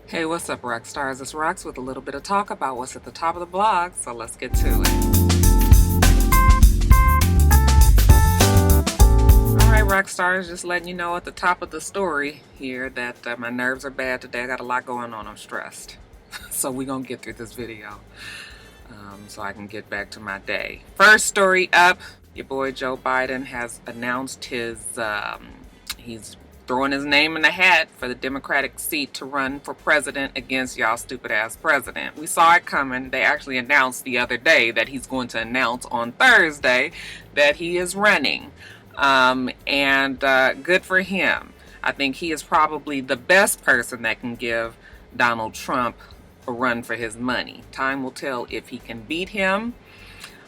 Hey, what's up, Roxstars? It's Rox with a little bit of talk about what's at the top of the blog, so let's get to it. Alright, Roxstars, just letting you know at the top of the story here that my nerves are bad today. I got a lot going on. I'm stressed. So we're going to get through this video so I can get back to my day. First story up, your boy Joe Biden has announced he's throwing his name in the hat for the Democratic seat to run for president against y'all stupid ass president. We saw it coming. They actually announced the other day that he's going to announce on Thursday that he is running. Good for him. I think he is probably the best person that can give Donald Trump a run for his money. Time will tell if he can beat him.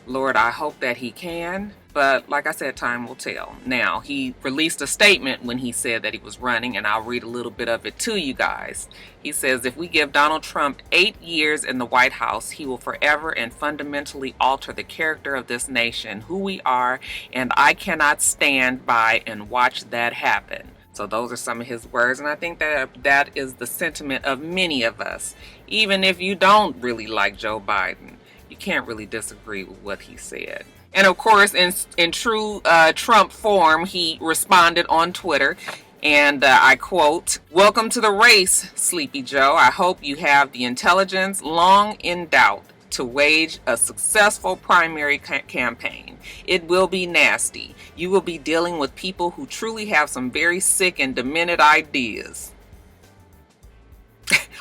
Lord, I hope that he can. But like I said, time will tell. Now, he released a statement when he said that he was running, and I'll read a little bit of it to you guys. He says, if we give Donald Trump 8 years in the White House, he will forever and fundamentally alter the character of this nation, who we are, and I cannot stand by and watch that happen. So those are some of his words, and I think that is the sentiment of many of us. Even if you don't really like Joe Biden, you can't really disagree with what he said. And of course, in true Trump form, he responded on Twitter, and I quote, "Welcome to the race, Sleepy Joe. I hope you have the intelligence long in doubt to wage a successful primary campaign. It will be nasty. You will be dealing with people who truly have some very sick and demented ideas."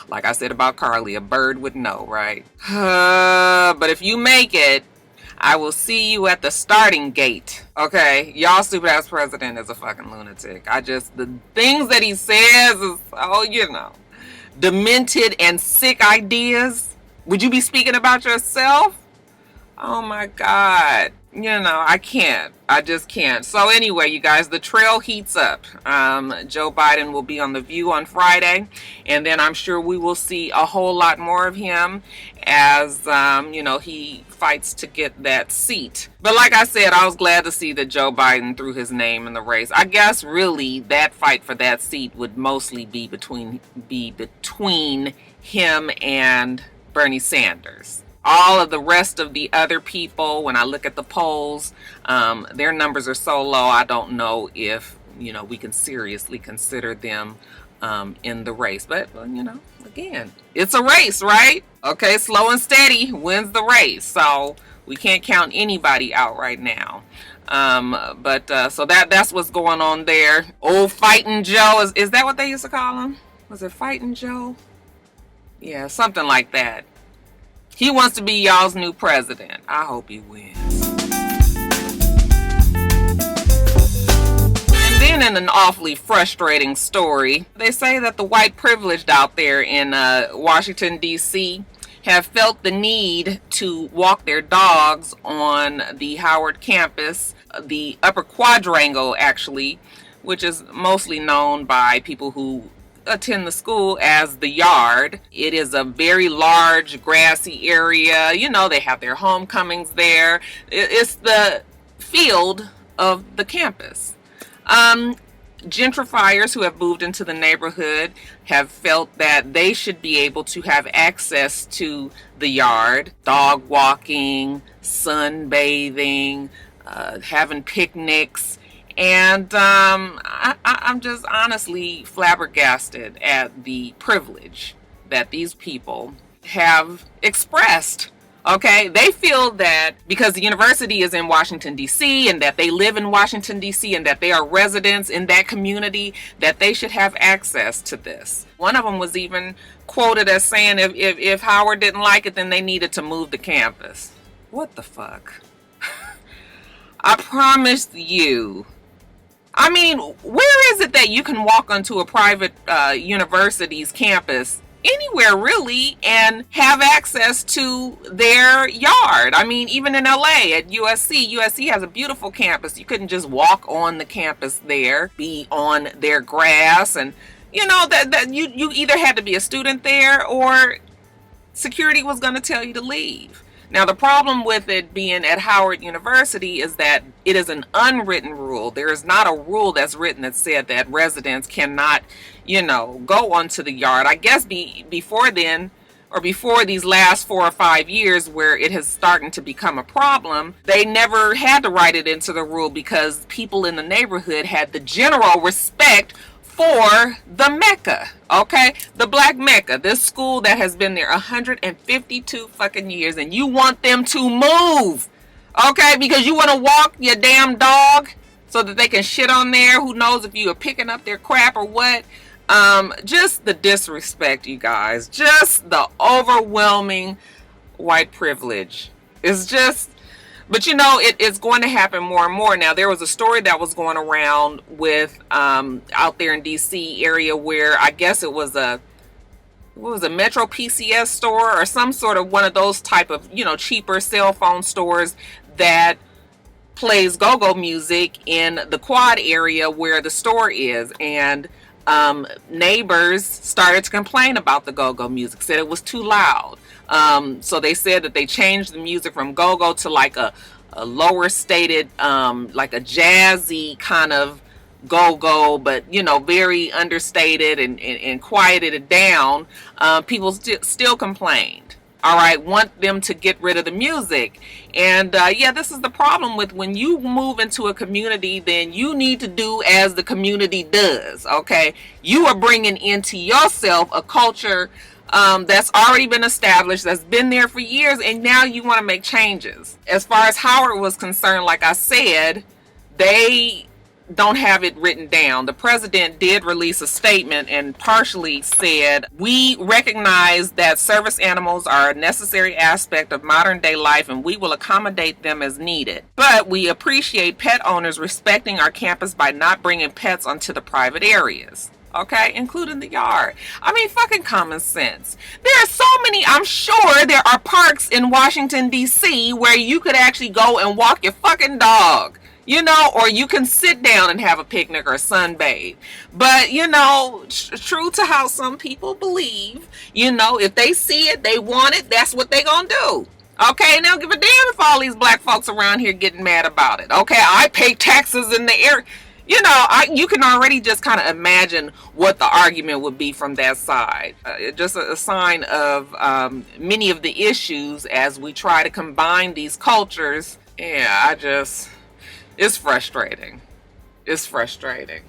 Like I said about Carly, a bird would know, right? But if you make it, I will see you at the starting gate. Okay, y'all stupid ass president is a fucking lunatic. The things that he says is, demented and sick ideas. Would you be speaking about yourself? Oh my God. I can't. I just can't. So anyway, you guys, the trail heats up. Joe Biden will be on The View on Friday, and then I'm sure we will see a whole lot more of him as, he fights to get that seat. But like I said, I was glad to see that Joe Biden threw his name in the race. I guess really that fight for that seat would mostly be between him and Bernie Sanders. All of the rest of the other people, when I look at the polls, their numbers are so low, I don't know if, we can seriously consider them in the race. But, again, it's a race, right? Okay, slow and steady wins the race. So we can't count anybody out right now. So that's what's going on there. Old Fighting Joe, is that what they used to call him? Was it Fighting Joe? Yeah, something like that. He wants to be y'all's new president. I hope he wins. And then in an awfully frustrating story, they say that the white privileged out there in Washington, D.C. have felt the need to walk their dogs on the Howard campus, the upper quadrangle actually, which is mostly known by people who attend the school as the yard. It is a very large grassy area. They have their homecomings there. It's the field of the campus. Gentrifiers who have moved into the neighborhood have felt that they should be able to have access to the yard, dog walking, sunbathing, having picnics. And I'm just honestly flabbergasted at the privilege that these people have expressed. Okay, they feel that because the university is in Washington, D.C., and that they live in Washington, D.C., and that they are residents in that community, that they should have access to this. One of them was even quoted as saying if Howard didn't like it, then they needed to move the campus. What the fuck? I promise you. I mean, where is it that you can walk onto a private university's campus, anywhere really, and have access to their yard? I mean, even in LA at USC has a beautiful campus. You couldn't just walk on the campus there, be on their grass, and that you either had to be a student there or security was going to tell you to leave. Now, the problem with it being at Howard University is that it is an unwritten rule. There is not a rule that's written that said that residents cannot, go onto the yard. I guess before then, or before these last 4 or 5 years where it has started to become a problem, they never had to write it into the rule because people in the neighborhood had the general respect for the Mecca, okay? The Black Mecca, this school that has been there 152 fucking years, and you want them to move, okay? Because you want to walk your damn dog so that they can shit on there. Who knows if you are picking up their crap or what? Just the disrespect, you guys. Just the overwhelming white privilege. It's just... But it is going to happen more and more. Now, there was a story that was going around with out there in DC area where I guess it was a Metro PCS store or some sort of one of those type of cheaper cell phone stores that plays go-go music in the quad area where the store is, and neighbors started to complain about the go-go music, said it was too loud. So they said that they changed the music from go-go to like a lower stated, like a jazzy kind of go-go, but very understated and quieted it down. People still complained. All right, want them to get rid of the music. And this is the problem with when you move into a community, then you need to do as the community does, okay? You are bringing into yourself a culture that's already been established, that's been there for years, and now you want to make changes. As far as Howard was concerned, like I said, they don't have it written down. The president did release a statement and partially said, "We recognize that service animals are a necessary aspect of modern day life and we will accommodate them as needed. But we appreciate pet owners respecting our campus by not bringing pets onto the private areas." Okay, including the yard. I mean, fucking common sense. There are so many, I'm sure there are parks in Washington, D.C. where you could actually go and walk your fucking dog. Or you can sit down and have a picnic or sunbathe. But, true to how some people believe, if they see it, they want it, that's what they gonna do. Okay, now give a damn if all these black folks around here getting mad about it. Okay, I pay taxes in the area. You can already just kind of imagine what the argument would be from that side. Just a sign of many of the issues as we try to combine these cultures. Yeah, it's frustrating. It's frustrating.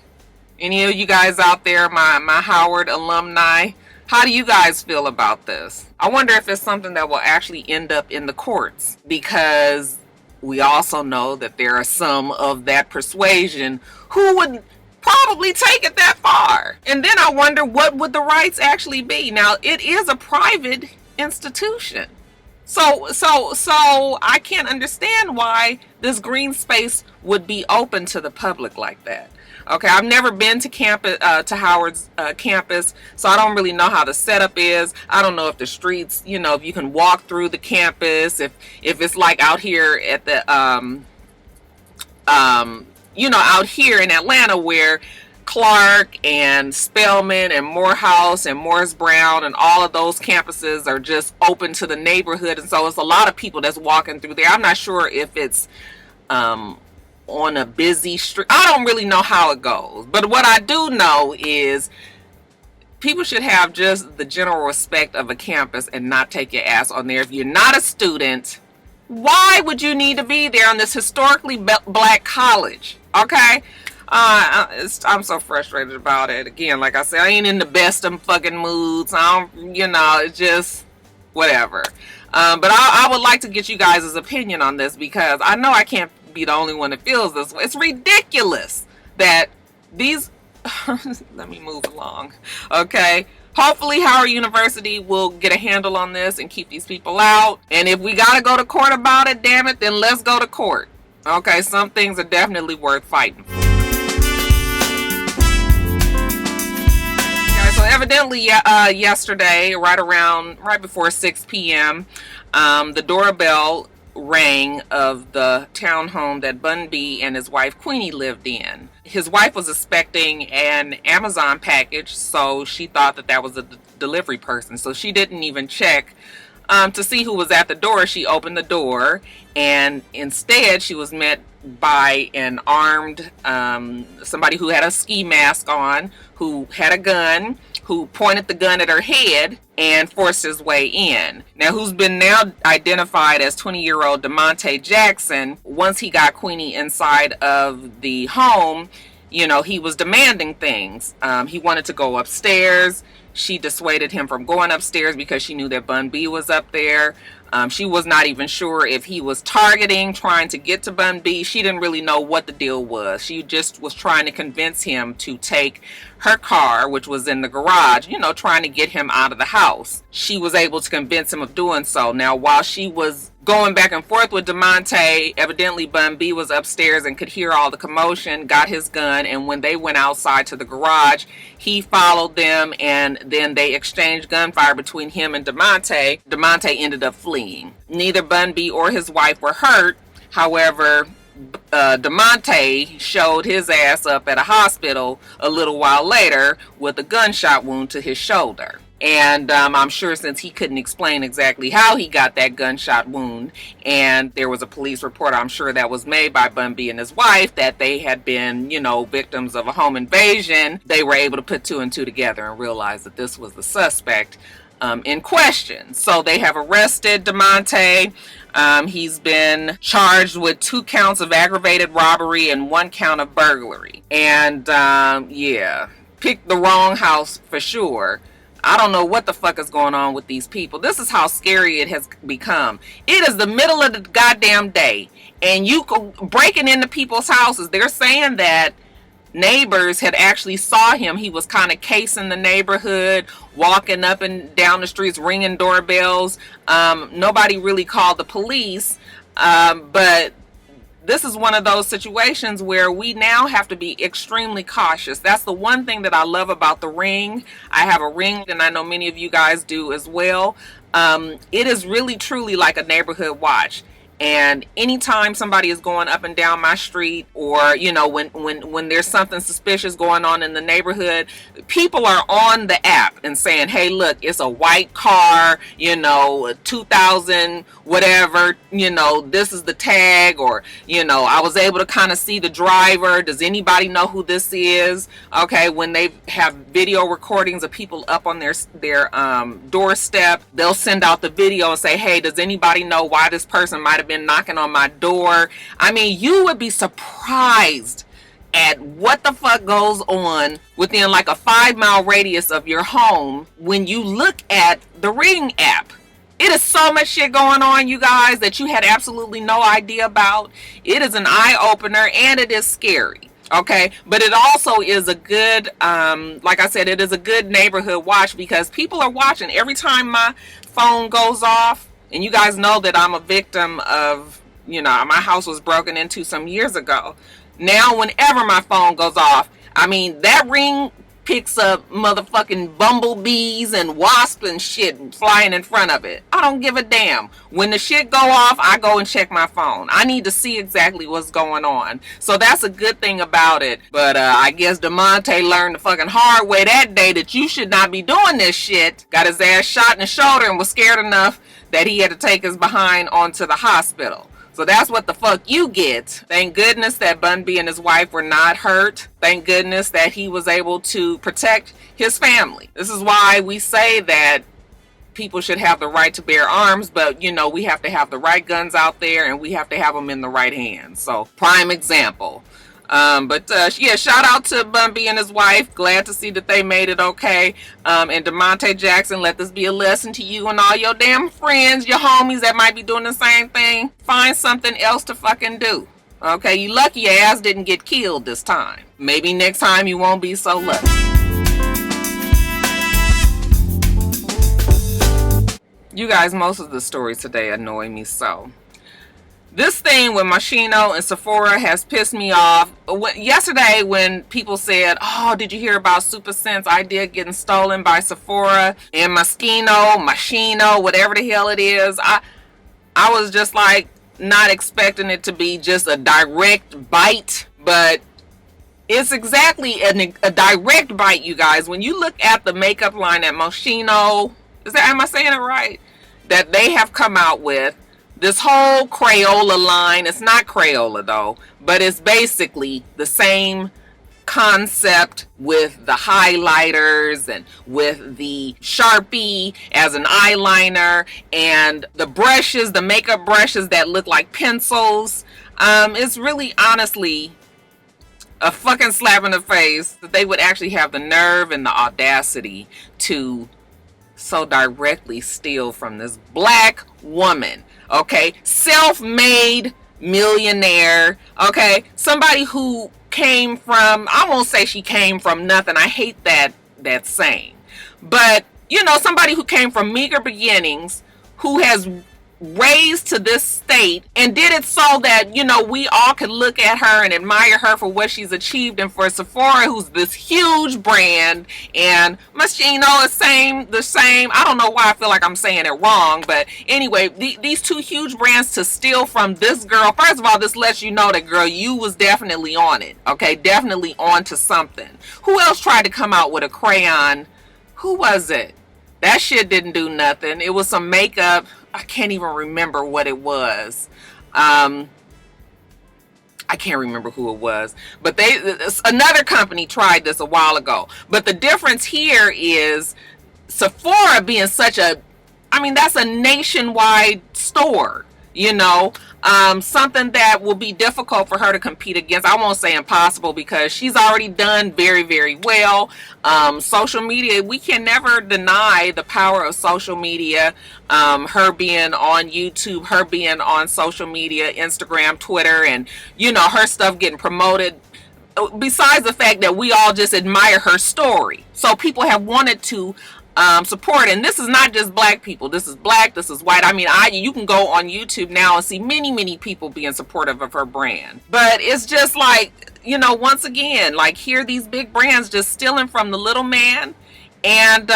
Any of you guys out there, my Howard alumni, how do you guys feel about this? I wonder if it's something that will actually end up in the courts, because we also know that there are some of that persuasion who would probably take it that far. And then I wonder, what would the rights actually be? Now, it is a private institution. So I can't understand why this green space would be open to the public like that. Okay, I've never been to campus, to Howard's campus, so I don't really know how the setup is. I don't know if the streets, if you can walk through the campus, if it's like out here at the, out here in Atlanta where Clark and Spelman and Morehouse and Morris Brown and all of those campuses are just open to the neighborhood, and so it's a lot of people that's walking through there. I'm not sure if it's on a busy street. I don't really know how it goes, but what I do know is people should have just the general respect of a campus and not take your ass on there. If you're not a student, why would you need to be there on this historically black college? Okay, I'm so frustrated about it. Again, like I said, I ain't in the best of fucking moods. It's just whatever. But I would like to get you guys' opinion on this, because I know I can't be the only one that feels this way. It's ridiculous that these let me move along. Okay, hopefully Howard University will get a handle on this and keep these people out. And if we gotta go to court about it, damn it, then let's go to court. Okay, some things are definitely worth fighting for. So evidently yesterday, right before 6 p.m., the doorbell rang of the townhome that Bun B and his wife Queenie lived in. His wife was expecting an Amazon package, so she thought that was a delivery person. So she didn't even check to see who was at the door. She opened the door, and instead she was met by an armed somebody who had a ski mask on, who had a gun, who pointed the gun at her head and forced his way in. Now, who's been now identified as 20-year-old DeMonte Jackson. Once he got Queenie inside of the home, you know, he was demanding things. He wanted to go upstairs. She dissuaded him from going upstairs because she knew that Bun B was up there. She was not even sure if he was trying to get to Bun B. She didn't really know what the deal was. She just was trying to convince him to take her car, which was in the garage, you know, trying to get him out of the house. She was able to convince him of doing so. Now, while she was going back and forth with DeMonte, evidently Bun B was upstairs and could hear all the commotion, got his gun, and when they went outside to the garage, he followed them, and then they exchanged gunfire between him and DeMonte. DeMonte ended up fleeing. Neither Bun B or his wife were hurt. However, DeMonte showed his ass up at a hospital a little while later with a gunshot wound to his shoulder. And I'm sure since he couldn't explain exactly how he got that gunshot wound, and there was a police report, I'm sure, that was made by Bun B and his wife that they had been, you know, victims of a home invasion, they were able to put two and two together and realize that this was the suspect in question. So they have arrested DeMonte. He's been charged with 2 counts of aggravated robbery and 1 count of burglary. And yeah, picked the wrong house for sure. I don't know what the fuck is going on with these people. This is how scary it has become. It is the middle of the goddamn day, and you go breaking into people's houses. They're saying that neighbors had actually saw him. He was kind of casing the neighborhood, walking up and down the streets, ringing doorbells. Nobody really called the police, but this is one of those situations where we now have to be extremely cautious. That's the one thing that I love about the Ring. I have a Ring, and I know many of you guys do as well. It is really truly like a neighborhood watch. And anytime somebody is going up and down my street, or you know, when there's something suspicious going on in the neighborhood, people are on the app and saying, hey, look, it's a white car, you know, 2000 whatever, you know, this is the tag, or you know, I was able to kind of see the driver, does anybody know who this is? Okay, when they have video recordings of people up on their doorstep, they'll send out the video and say, hey, does anybody know why this person might have been knocking on my door? I mean, you would be surprised at what the fuck goes on within like a 5-mile radius of your home when you look at the Ring app. It is so much shit going on, you guys, that you had absolutely no idea about. It is an eye-opener, and it is scary. Okay, but it also is a good, like I said, it is a good neighborhood watch, because people are watching. Every time my phone goes off, and you guys know that I'm a victim of, you know, my house was broken into some years ago. Now, whenever my phone goes off, I mean, that Ring picks up motherfucking bumblebees and wasps and shit flying in front of it. I don't give a damn. When the shit go off, I go and check my phone. I need to see exactly what's going on. So that's a good thing about it. But I guess DeMonte learned the fucking hard way that day that you should not be doing this shit. Got his ass shot in the shoulder and was scared enough that he had to take his behind onto the hospital. So that's what the fuck you get. Thank goodness that Bun B and his wife were not hurt. Thank goodness that he was able to protect his family. This is why we say that people should have the right to bear arms, but you know, we have to have the right guns out there, and we have to have them in the right hands. So, prime example. Yeah, shout out to Bun B and his wife. Glad to see that they made it okay. And DeMonte Jackson, let this be a lesson to you and all your damn friends, your homies that might be doing the same thing. Find something else to fucking do. Okay, you lucky your ass didn't get killed this time. Maybe next time you won't be so lucky. You guys, most of the stories today annoy me so. This thing with Moschino and Sephora has pissed me off. Yesterday when people said, oh, did you hear about Super Scent's idea getting stolen by Sephora and Moschino, whatever the hell it is, I was just like not expecting it to be just a direct bite, but it's exactly a direct bite, you guys. When you look at the makeup line at Moschino, am I saying it right? that they have come out with this whole Crayola line. It's not Crayola though, but it's basically the same concept with the highlighters and with the Sharpie as an eyeliner and the brushes, the makeup brushes that look like pencils. It's really honestly a fucking slap in the face that they would actually have the nerve and the audacity to so directly steal from this black woman. Okay, self-made millionaire. Okay, somebody who came from, I won't say she came from nothing. I hate that saying, but you know, somebody who came from meager beginnings, who has raised to this state and did it so that, you know, we all could look at her and admire her for what she's achieved. And for Sephora, who's this huge brand, and Moschino is the same. I don't know why I feel like I'm saying it wrong, but anyway, these two huge brands to steal from this girl. First of all, this lets you know that, girl, you was definitely on it. Okay, definitely on to something. Who else tried to come out with a crayon? Who was it? That shit didn't do nothing. It was some makeup. I can't even remember what it was. I can't remember who it was. But another company tried this a while ago. But the difference here is Sephora being such a, I mean, that's a nationwide store, you know. Something that will be difficult for her to compete against. I won't say impossible, because she's already done very, very well. Social media, we can never deny the power of social media. Her being on YouTube, her being on social media, Instagram, Twitter, and, you know, her stuff getting promoted. Besides the fact that we all just admire her story. So people have wanted to support, and this is not just black people. This is black, this is white. I mean, you can go on YouTube now and see many people being supportive of her brand. But it's just like, you know, once again, like, here these big brands just stealing from the little man, and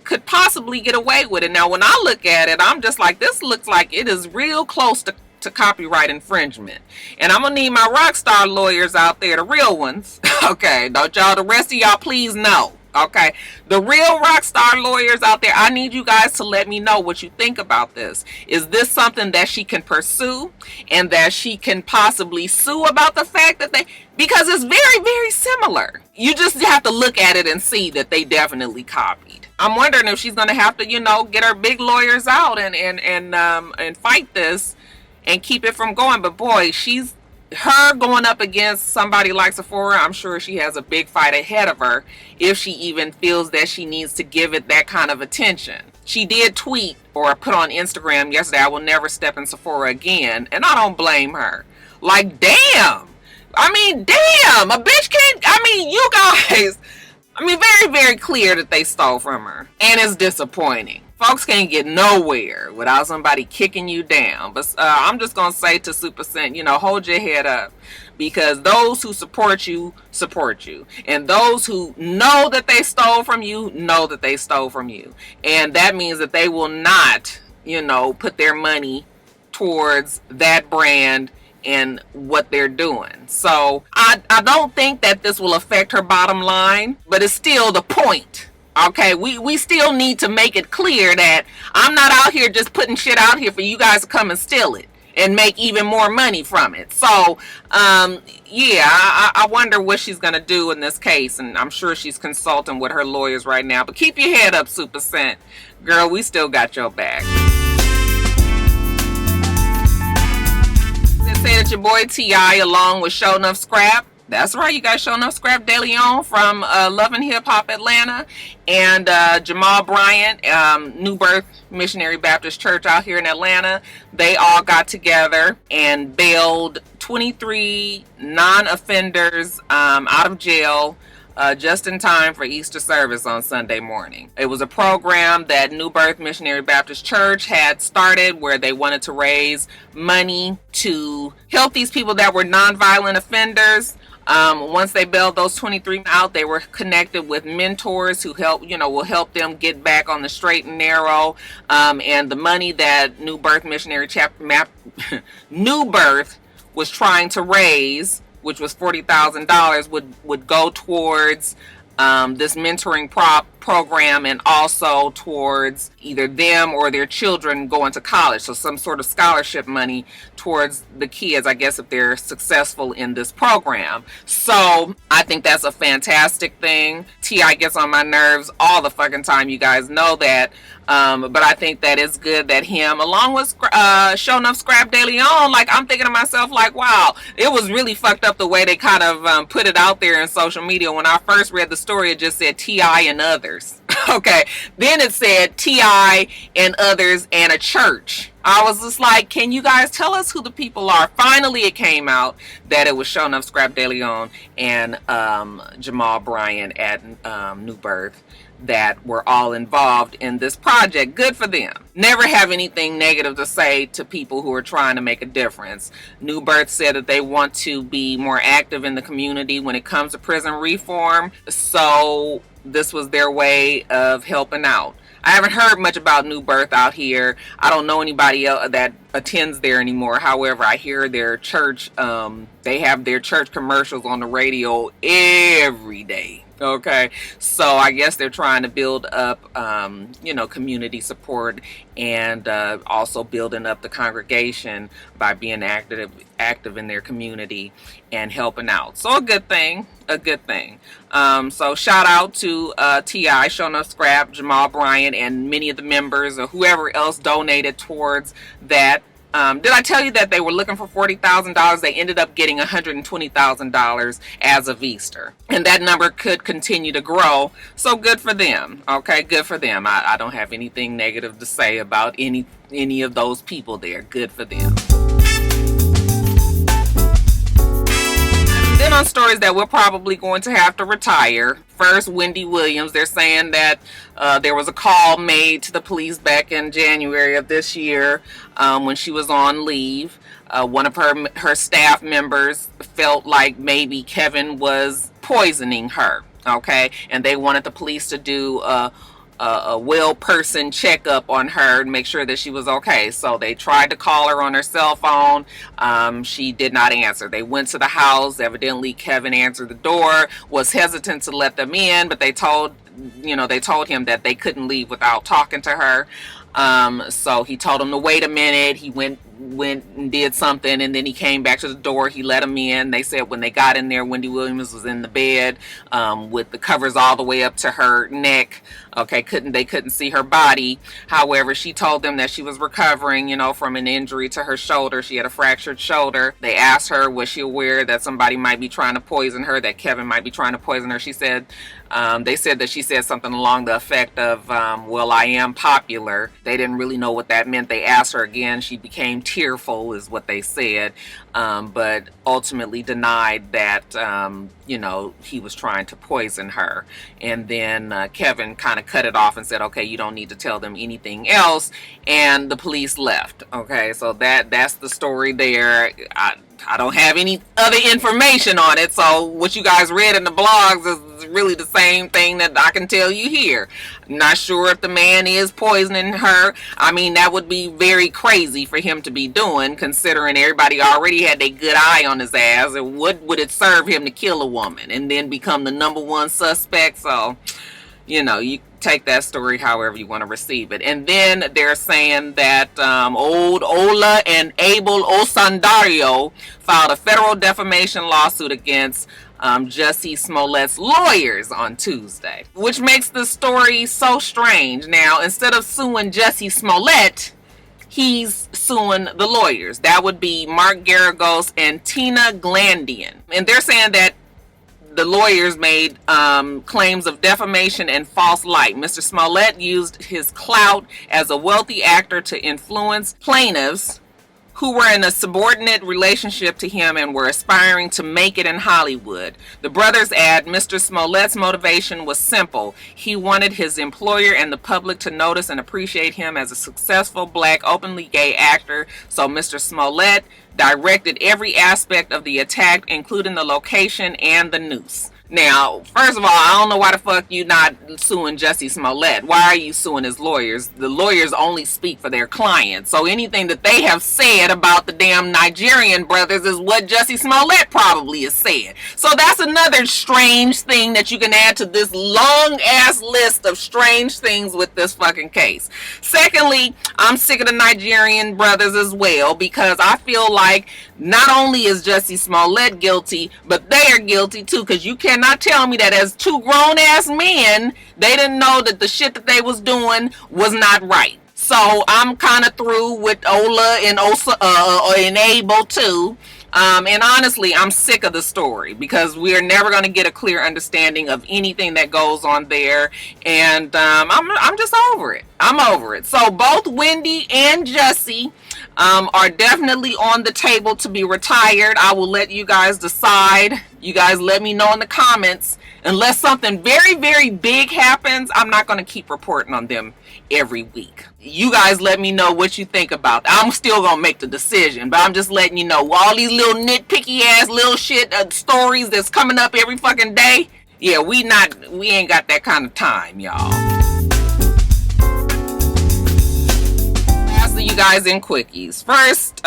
could possibly get away with it. Now, when I look at it, I'm just like, this looks like it is real close to copyright infringement. And I'm gonna need my Rockstar lawyers out there, the real ones. Okay, don't y'all, the rest of y'all, please know. Okay, the real Rockstar lawyers out there, I need you guys to let me know what you think about this. Is this something that she can pursue, and that she can possibly sue about the fact that because it's very, very similar. You just have to look at it and see that they definitely copied. I'm wondering if she's gonna have to, you know, get her big lawyers out and fight this and keep it from going. But boy, her going up against somebody like Sephora, I'm sure she has a big fight ahead of her, if she even feels that she needs to give it that kind of attention. She did tweet or put on Instagram yesterday, "I will never step in Sephora again," and I don't blame her. Like, damn. I mean, damn, a bitch can't, I mean, you guys, I mean, very, very clear that they stole from her, and it's disappointing. Folks can't get nowhere without somebody kicking you down. But I'm just going to say to Super Cent, you know, hold your head up. Because those who support you, support you. And those who know that they stole from you, know that they stole from you. And that means that they will not, you know, put their money towards that brand and what they're doing. So I don't think that this will affect her bottom line. But it's still the point. Okay, we still need to make it clear that I'm not out here just putting shit out here for you guys to come and steal it and make even more money from it. So, yeah, I wonder what she's going to do in this case. And I'm sure she's consulting with her lawyers right now. But keep your head up, Super Cent. Girl, we still got your back. They say that your boy T.I. along with Show Enough Scrap. That's right, you guys, Show Enough Scrap De Leon from Love and Hip Hop Atlanta, and Jamal Bryant, New Birth Missionary Baptist Church out here in Atlanta. They all got together and bailed 23 non-offenders out of jail just in time for Easter service on Sunday morning. It was a program that New Birth Missionary Baptist Church had started where they wanted to raise money to help these people that were nonviolent offenders. Once they bailed those 23 out, they were connected with mentors who will help them get back on the straight and narrow. And the money that New Birth Missionary New Birth was trying to raise, which was $40,000, would go towards this mentoring program, and also towards either them or their children going to college. So some sort of scholarship money towards the kids, I guess, if they're successful in this program. So I think that's a fantastic thing. T.I. gets on my nerves all the fucking time. You guys know that. But I think that it's good that him, along with Show Enough Scrap De Leon, like, I'm thinking to myself, like, wow, it was really fucked up the way they kind of put it out there in social media. When I first read the story, it just said T.I. and others. Okay. Then it said T.I. and others and a church. I was just like, can you guys tell us who the people are? Finally, it came out that it was Show Enough Scrap De Leon and Jamal Bryant at New Birth that were all involved in this project. Good for them. Never have anything negative to say to people who are trying to make a difference. New Birth said that they want to be more active in the community when it comes to prison reform. So this was their way of helping out. I haven't heard much about New Birth out here. I don't know anybody else that attends there anymore. However, I hear their church, they have their church commercials on the radio every day. Okay, so I guess they're trying to build up, community support, and also building up the congregation by being active in their community and helping out. So a good thing, So shout out to T.I., Show Enough Scrap, Jamal Bryant, and many of the members or whoever else donated towards that. Did I tell you that they were looking for $40,000? They ended up getting $120,000 as of Easter. And that number could continue to grow. So good for them. Okay, good for them. I don't have anything negative to say about any of those people there. Good for them. Then on stories that we're probably going to have to retire. First, Wendy Williams. They're saying that there was a call made to the police back in January of this year when she was on leave. One of her staff members felt like maybe Kevin was poisoning her. Okay, and they wanted the police to do a well person checkup on her and make sure that she was okay. So they tried to call her on her cell phone. She did not answer. They went to the house. Evidently Kevin answered the door, was hesitant to let them in, but they told him that they couldn't leave without talking to her. So he told him to wait a minute. He went and did something, and then he came back to the door. He let him in. They said when they got in there, Wendy Williams was in the bed with the covers all the way up to her neck. Okay, they couldn't see her body. However, she told them that she was recovering, from an injury to her shoulder. She had a fractured shoulder. They asked her, was she aware that somebody might be trying to poison her, that Kevin might be trying to poison her? She said, they said that she said something along the effect of, well, I am popular. They didn't really know what that meant. They asked her again. She became tearful, is what they said, but ultimately denied that, he was trying to poison her. And then Kevin kind of cut it off and said, okay, you don't need to tell them anything else. And the police left. Okay, so that's the story there. I don't have any other information on it, so what you guys read in the blogs is really the same thing that I can tell you here. I'm not sure if the man is poisoning her. I mean, that would be very crazy for him to be doing, considering everybody already had a good eye on his ass. And what would it serve him to kill a woman and then become the #1 suspect? So, you take that story however you want to receive it. And then they're saying that old Ola and Abel Osandario filed a federal defamation lawsuit against Jussie Smollett's lawyers on Tuesday, which makes the story so strange. Now, instead of suing Jussie Smollett, he's suing the lawyers. That would be Mark Garagos and Tina Glandian. And they're saying that the lawyers made claims of defamation and false light. Mr. Smollett used his clout as a wealthy actor to influence plaintiffs who were in a subordinate relationship to him and were aspiring to make it in Hollywood. The brothers add, Mr. Smollett's motivation was simple. He wanted his employer and the public to notice and appreciate him as a successful black openly gay actor. So Mr. Smollett directed every aspect of the attack, including the location and the noose. Now, first of all, I don't know why the fuck you not suing Jussie Smollett. Why are you suing his lawyers? The lawyers only speak for their clients. So anything that they have said about the damn Nigerian brothers is what Jussie Smollett probably has said. So that's another strange thing that you can add to this long ass list of strange things with this fucking case. Secondly, I'm sick of the Nigerian brothers as well, because I feel like not only is Jussie Smollett guilty, but they are guilty too, because you cannot tell me that as two grown-ass men, they didn't know that the shit that they was doing was not right. So I'm kind of through with Ola and Osa, and Abel too. And honestly, I'm sick of the story, because we are never going to get a clear understanding of anything that goes on there. And I'm just over it. I'm over it. So both Wendy and Jussie are definitely on the table to be retired. I will let you guys decide. You guys let me know in the comments. Unless something very, very big happens, I'm not going to keep reporting on them every week. You guys let me know what you think about that. I'm still going to make the decision, but I'm just letting you know all these little nitpicky ass little shit stories that's coming up every fucking day. Yeah, we ain't got that kind of time, y'all. You guys in quickies. First,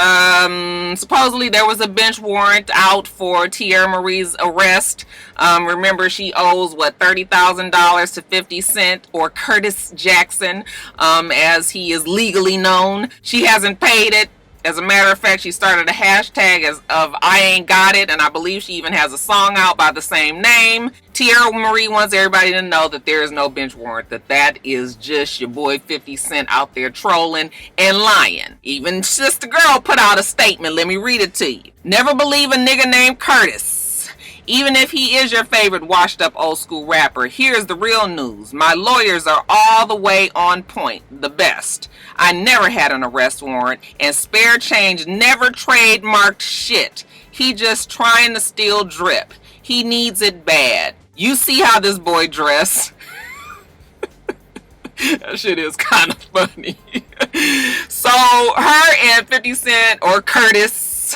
supposedly there was a bench warrant out for Tierra Marie's arrest. Remember, she owes what, $30,000 to 50 Cent, or Curtis Jackson, as he is legally known. She hasn't paid it. As a matter of fact, she started a hashtag of I ain't got it, and I believe she even has a song out by the same name. Tierra Marie wants everybody to know that there is no bench warrant, that is just your boy 50 Cent out there trolling and lying. Even Sister Girl put out a statement. Let me read it to you. Never believe a nigga named Curtis. Even if he is your favorite washed up old school rapper, here's the real news. My lawyers are all the way on point, the best. I never had an arrest warrant, and Spare Change never trademarked shit. He just trying to steal drip. He needs it bad. You see how this boy dress? That shit is kind of funny. So her and 50 Cent, or Curtis,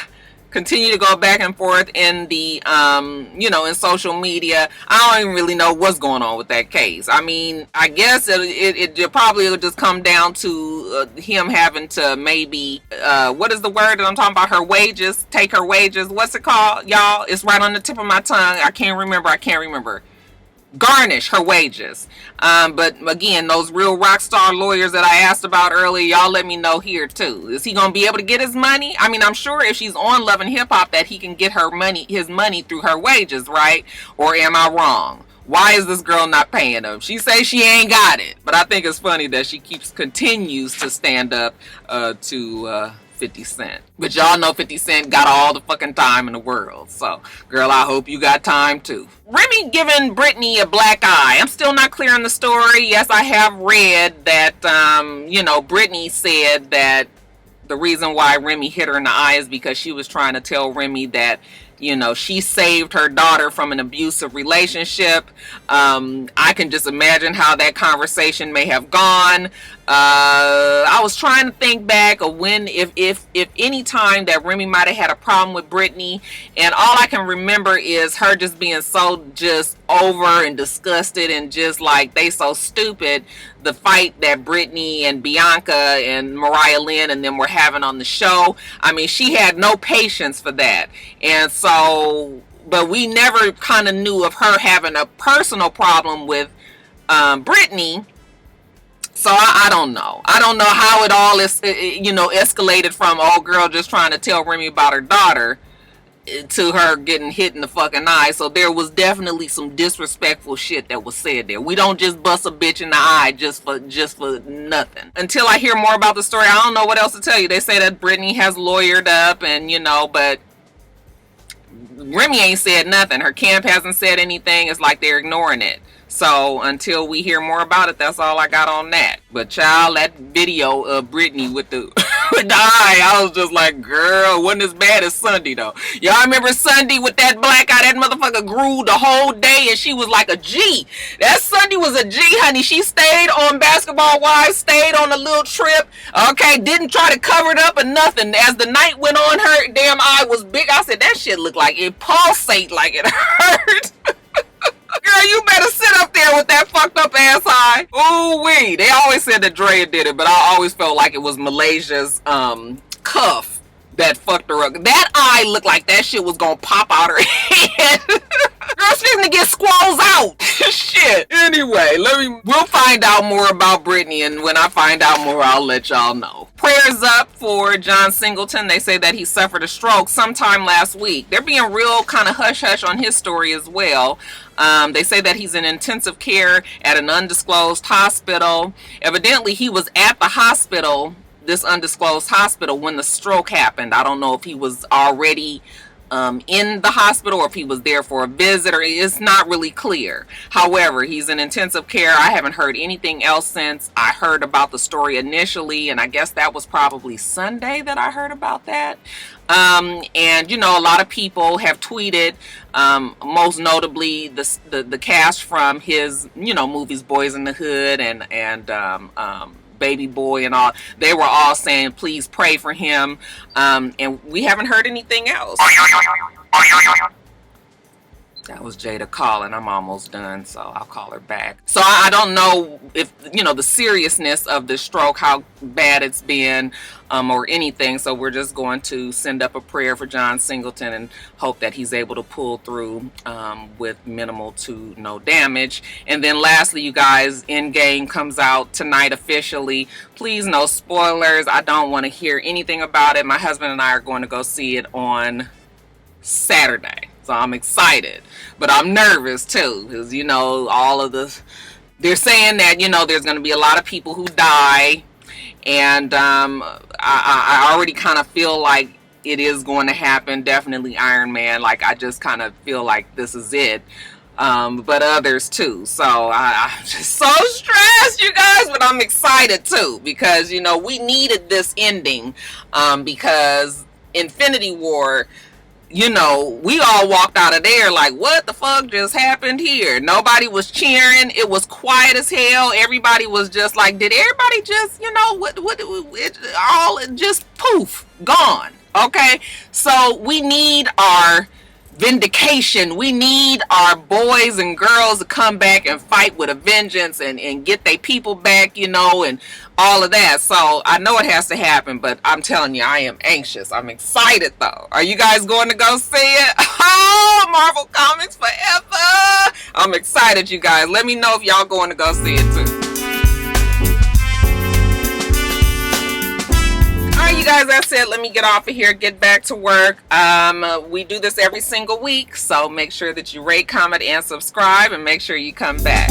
continue to go back and forth in the in social media. I don't even really know what's going on with that case. I mean, I guess it probably will just come down to him having to maybe what is the word that I'm talking about? Her wages, take her wages. What's it called, y'all? It's right on the tip of my tongue. I can't remember. Garnish her wages. But again, those real rock star lawyers that I asked about earlier, y'all let me know here too. Is he gonna be able to get his money? I mean, I'm sure if she's on Love and Hip Hop that he can get his money through her wages, right? Or am I wrong? Why is this girl not paying him? She says she ain't got it, but I think it's funny that she continues to stand up to 50 Cent. But y'all know 50 Cent got all the fucking time in the world. So, girl, I hope you got time too. Remy giving Britney a black eye. I'm still not clear on the story. Yes, I have read that, Britney said that the reason why Remy hit her in the eye is because she was trying to tell Remy that, she saved her daughter from an abusive relationship. I can just imagine how that conversation may have gone. I was trying to think back of when, if any time that Remy might have had a problem with Britney, and all I can remember is her just being so just over and disgusted and just like they so stupid. The fight that Britney and Bianca and Mariah Lynn and them were having on the show. I mean, she had no patience for that. And so, but we never kind of knew of her having a personal problem with Britney. So I don't know. I don't know how it all is, escalated from old girl just trying to tell Remy about her daughter to her getting hit in the fucking eye. So there was definitely some disrespectful shit that was said there. We don't just bust a bitch in the eye just for nothing. Until I hear more about the story, I don't know what else to tell you. They say that Britney has lawyered up and, but Remy ain't said nothing. Her camp hasn't said anything. It's like they're ignoring it. So until we hear more about it, that's all I got on that. But child, that video of Britney with the with the eye, I was just like, girl, wasn't as bad as Sunday though. Y'all remember Sunday with that black eye? That motherfucker grew the whole day and she was like a G. That Sunday was a G, honey. She stayed on Basketball Wives, stayed on a little trip. Okay, didn't try to cover it up or nothing. As the night went on, her damn eye was big. I said, that shit looked like it pulsate like it hurt. Girl, you better sit up there with that fucked up ass eye. Ooh wee. They always said that Drea did it, but I always felt like it was Malaysia's cuff that fucked her up. That eye looked like that shit was gonna pop out her head. Girl, she's gonna get squalls out. Shit. Anyway, we'll find out more about Brittany, and when I find out more, I'll let y'all know. Prayers up for John Singleton. They say that he suffered a stroke sometime last week. They're being real kind of hush-hush on his story as well. They say that he's in intensive care at an undisclosed hospital. Evidently, he was at the hospital, this undisclosed hospital, when the stroke happened. I don't know if he was already in the hospital or if he was there for a visit, or it's not really clear. However, he's in intensive care. I haven't heard anything else since I heard about the story initially, and I guess that was probably Sunday that I heard about that. And you know, a lot of people have tweeted, most notably the cast from his, you know, movies Boys in the Hood and Baby Boy and all. They were all saying please pray for him, and we haven't heard anything else. That was Jada calling. I'm almost done, so I'll call her back. So I don't know if, you know, the seriousness of the stroke, how bad it's been, or anything. So we're just going to send up a prayer for John Singleton and hope that he's able to pull through with minimal to no damage. And then lastly, you guys, Endgame comes out tonight officially. Please, no spoilers. I don't want to hear anything about it. My husband and I are going to go see it on Saturday. So I'm excited, but I'm nervous too, because, you know, they're saying that, you know, there's going to be a lot of people who die, and I already kind of feel like it is going to happen. Definitely Iron Man. Like, I just kind of feel like this is it. But others too. So I'm just so stressed, you guys, but I'm excited too, because, you know, we needed this ending, because Infinity War, you know, we all walked out of there like, what the fuck just happened here? Nobody was cheering. It was quiet as hell. Everybody was just like, did everybody just, you know, it all just poof, gone. Okay, so we need our vindication. We need our boys and girls to come back and fight with a vengeance and get their people back, you know, and all of that. So I know it has to happen, but I'm telling you, I am anxious. I'm excited though. Are you guys going to go see it? Oh, Marvel Comics forever. I'm excited, you guys. Let me know if y'all going to go see it too. Alright, you guys, that's it. Let me get off of here, get back to work. We do this every single week, so make sure that you rate, comment, and subscribe, and make sure you come back.